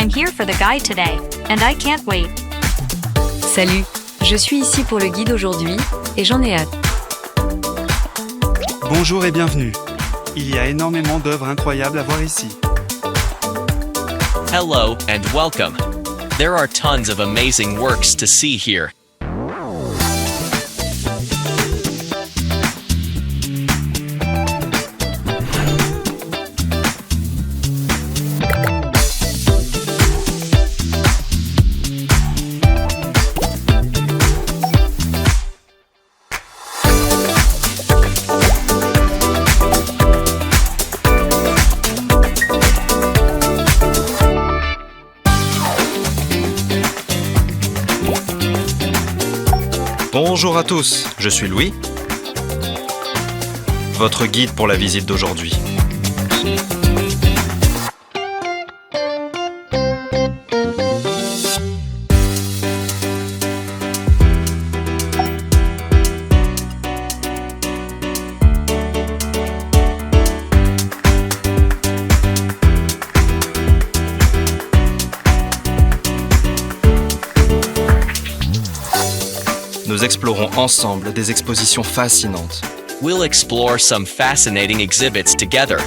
I'm here for the guide today, and I can't wait. Salut, je suis ici pour le guide aujourd'hui, et j'en ai hâte. Bonjour et bienvenue. Il y a énormément d'œuvres incroyables à voir ici. Hello and welcome. There are tons of amazing works to see here. Bonjour à tous, je suis Louis, votre guide pour la visite d'aujourd'hui. Nous explorons ensemble des expositions fascinantes. We'll explore some fascinating exhibits together.